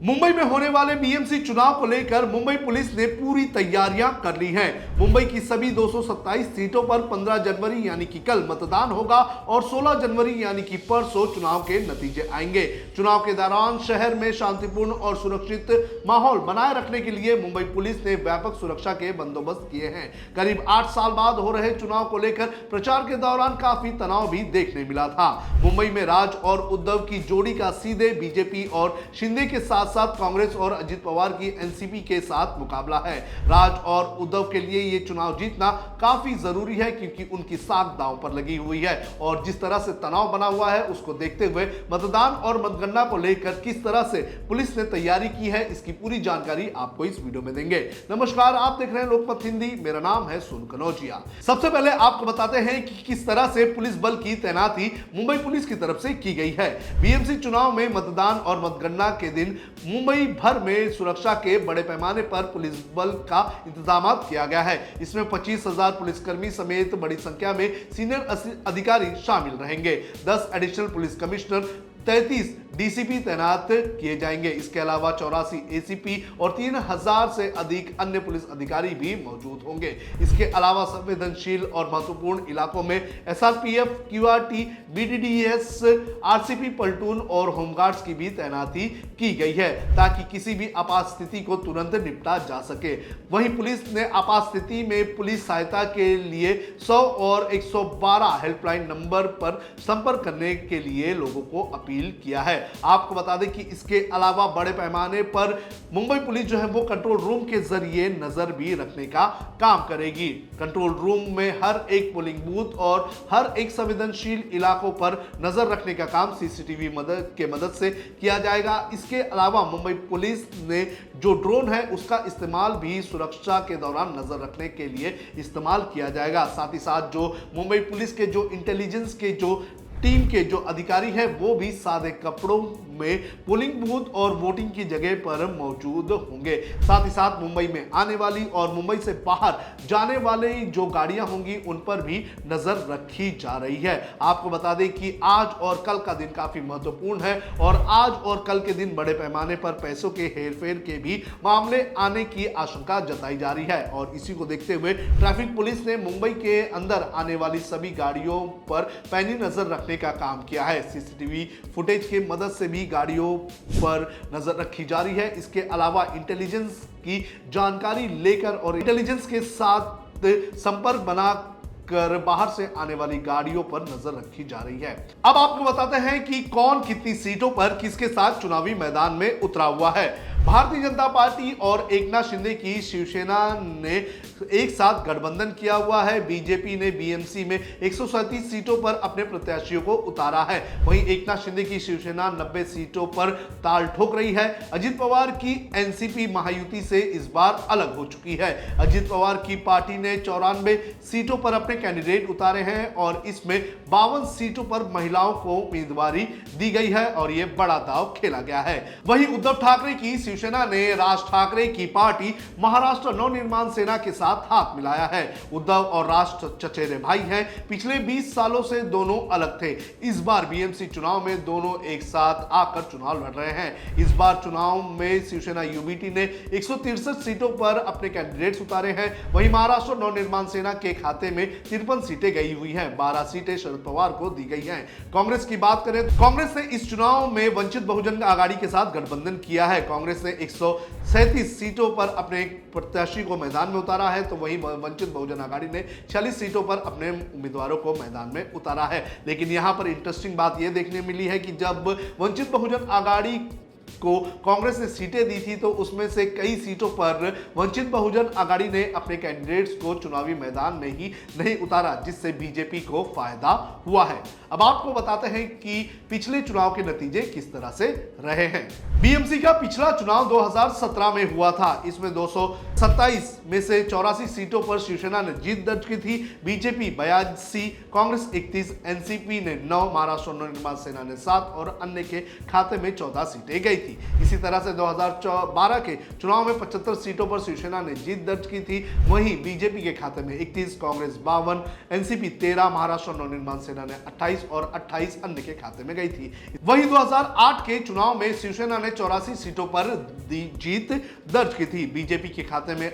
मुंबई में होने वाले बीएमसी चुनाव को लेकर मुंबई पुलिस ने पूरी तैयारियां कर ली हैं। मुंबई की सभी 227 सीटों पर 15 जनवरी यानी कि कल मतदान होगा और 16 जनवरी यानी कि परसों चुनाव के नतीजे आएंगे। चुनाव के दौरान शहर में शांतिपूर्ण और सुरक्षित माहौल बनाए रखने के लिए मुंबई पुलिस ने व्यापक सुरक्षा के बंदोबस्त किए हैं। करीब 8 साल बाद हो रहे चुनाव को लेकर प्रचार के दौरान काफी तनाव भी देखने मिला था। मुंबई में राज और उद्धव की जोड़ी का सीधे बीजेपी और शिंदे के साथ साथ कांग्रेस और अजित पवार की एनसीपी के साथ मुकाबला है। राज और उद्धव के लिए यह चुनाव जीतना काफी जरूरी है क्योंकि उनकी साख दांव पर लगी हुई है और जिस तरह से तनाव बना हुआ है उसको देखते हुए मतदान और मतगणना को लेकर किस तरह से पुलिस ने तैयारी की है इसकी पूरी जानकारी आपको इस वीडियो में देंगे। नमस्कार, आप देख रहे हैं लोकमत हिंदी। मेरा नाम है सुन कनौजिया। सबसे पहले आपको बताते हैं कि किस तरह से पुलिस बल की तैनाती मुंबई पुलिस की तरफ से की गई है। बीएमसी चुनाव में मतदान और मतगणना के दिन मुंबई भर में सुरक्षा के बड़े पैमाने पर पुलिस बल का इंतजाम किया गया है। इसमें 25,000 पुलिसकर्मी समेत बड़ी संख्या में सीनियर अधिकारी शामिल रहेंगे। 10 एडिशनल पुलिस कमिश्नर, 33 डीसीपी तैनात किए जाएंगे। इसके अलावा 84 एसीपी और 3000 से अधिक अन्य पुलिस अधिकारी भी मौजूद होंगे। इसके अलावा संवेदनशील और महत्वपूर्ण इलाकों में SRPF, QRT, BDDS, RCP platoon और होमगार्ड्स की भी तैनाती की गई है ताकि किसी भी आपात स्थिति को तुरंत निपटा जा सके। वहीं पुलिस ने आपात स्थिति में पुलिस सहायता के लिए 100 और 112 हेल्पलाइन नंबर पर संपर्क करने के लिए लोगों को अपील किया है। आपको बता दें कि इसके अलावा बड़े पैमाने पर मुंबई पुलिस जो है वो कंट्रोल रूम के जरिए नजर भी रखने का काम करेगी। कंट्रोल रूम में हर एक पोलिंग बूथ और हर एक संवेदनशील इलाकों पर नजर रखने का काम सीसीटीवी के मदद से किया जाएगा। इसके अलावा मुंबई पुलिस ने जो ड्रोन है उसका इस्तेमाल भी सुरक्षा के दौरान नजर रखने के लिए इस्तेमाल किया जाएगा। साथ ही साथ जो मुंबई पुलिस के जो इंटेलिजेंस के जो टीम के जो अधिकारी हैं वो भी सादे कपड़ों में पोलिंग बूथ और वोटिंग की जगह पर मौजूद होंगे। साथ ही साथ मुंबई में आने वाली और मुंबई से बाहर जाने वाली जो गाड़ियां होंगी उन पर भी नजर रखी जा रही है। आपको बता दें कि आज और कल का दिन काफी महत्वपूर्ण है और आज और कल के दिन बड़े पैमाने पर पैसों के हेरफेर के भी मामले आने की आशंका जताई जा रही है और इसी को देखते हुए ट्रैफिक पुलिस ने मुंबई के अंदर आने वाली सभी गाड़ियों पर पैनी नजर रखने का काम किया है। सीसीटीवी फुटेज की मदद से भी गाड़ियों पर नजर रखी जा रही है। इसके अलावा इंटेलिजेंस की जानकारी लेकर और इंटेलिजेंस के साथ संपर्क बना कर बाहर से आने वाली गाड़ियों पर नजर रखी जा रही है। अब आपको बताते हैं कि कौन कितनी सीटों पर किसके साथ चुनावी मैदान में उतरा हुआ है। भारतीय जनता पार्टी और एकनाथ शिंदे की शिवसेना ने एक साथ गठबंधन किया हुआ है। बीजेपी ने बीएमसी में 137 सीटों पर अपने प्रत्याशियों को उतारा है। वहीं एकनाथ शिंदे की शिवसेना 90 सीटों पर ताल ठोक रही है। अजित पवार की एनसीपी महायुति से इस बार अलग हो चुकी है। अजित पवार की पार्टी ने 94 सीटों पर अपने कैंडिडेट उतारे हैं और इसमें 52 सीटों पर महिलाओं को उम्मीदवारी दी गई है और यह बड़ा दांव खेला गया है। वहीं उद्धव ठाकरे की शिवसेना ने राज ठाकरे की पार्टी महाराष्ट्र नवनिर्माण सेना के साथ हाथ मिलाया है। उद्धव और राज चचेरे भाई हैं। पिछले 20 सालों से दोनों अलग थे। इस बार बीएमसी चुनाव में दोनों एक साथ आकर चुनाव लड़ रहे हैं। इस बार चुनाव में शिवसेना यूबीटी ने 163 सीटों पर अपने कैंडिडेट्स उतारे हैं। वहीं महाराष्ट्र नवनिर्माण सेना के खाते में 53 सीटें गई हुई हैं। 12 सीटें शरद पवार को दी गई हैं। कांग्रेस की बात करें तो कांग्रेस ने इस चुनाव में वंचित बहुजन आघाड़ी के साथ गठबंधन किया है। कांग्रेस ने 137 सीटों पर अपने प्रत्याशी को मैदान में उतारा है तो वहीं वंचित बहुजन आघाड़ी ने 46 सीटों पर अपने उम्मीदवारों को मैदान में उतारा है। लेकिन यहां पर इंटरेस्टिंग बात यह देखने मिली है कि जब वंचित बहुजन आघाड़ी को कांग्रेस ने सीटें दी थी तो उसमें से कई सीटों पर वंचित बहुजन आघाड़ी ने अपने कैंडिडेट्स को चुनावी मैदान में ही नहीं उतारा जिससे बीजेपी को फायदा हुआ है। अब आपको बताते हैं कि पिछले चुनाव के नतीजे किस तरह से रहे हैं। बीएमसी का पिछला चुनाव 2017 में हुआ था। इसमें 227 में से 84 सीटों पर शिवसेना ने जीत दर्ज की थी। बीजेपी 82, कांग्रेस 31, एनसीपी ने 9, महाराष्ट्र नवनिर्माण सेना ने 7 और अन्य के खाते में 14 सीटें गई थी। इसी तरह से 2012 के चुनाव में 75 सीटों पर शिवसेना ने जीत दर्ज की थी। वहीं बीजेपी के खाते में 31, कांग्रेस 52, एनसीपी 13, महाराष्ट्र नवनिर्माण सेना ने 28 और 28 अन्य के खाते में गई थी। वहीं 2008 के चुनाव में शिवसेना ने 84 सीटों पर जीत दर्ज की थी। बीजेपी के खाते में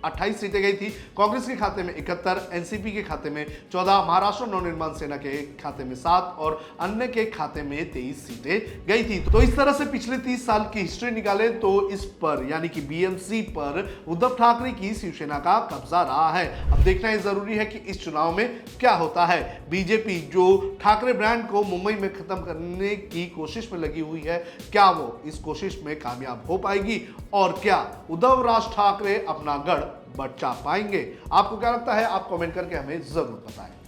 28 सीटें गई थी, कांग्रेस के खाते में 71, एनसीपी के खाते में 14, महाराष्ट्र नवनिर्माण सेना के खाते में 7 और अन्य के खाते में 23 सीटें गई थी। तो इस तरह से पिछले 30 साल की हिस्ट्री निकाले तो इस पर यानी कि बीएमसी पर उद्धव ठाकरे की शिवसेना का कब्जा रहा है। अब देखना ये जरूरी है कि इस चुनाव में क्या होता है। बीजेपी जो ठाकरे ब्रांड को मुंबई में खत्म करने की कोशिश में लगी हुई है, क्या वो इस कोशिश में कामयाब हो पाएगी और क्या उद्धव राज ठाकरे अपना गढ़ बचा पाएंगे? आपको क्या लगता है? आप कमेंट करके हमें जरूर बताएं।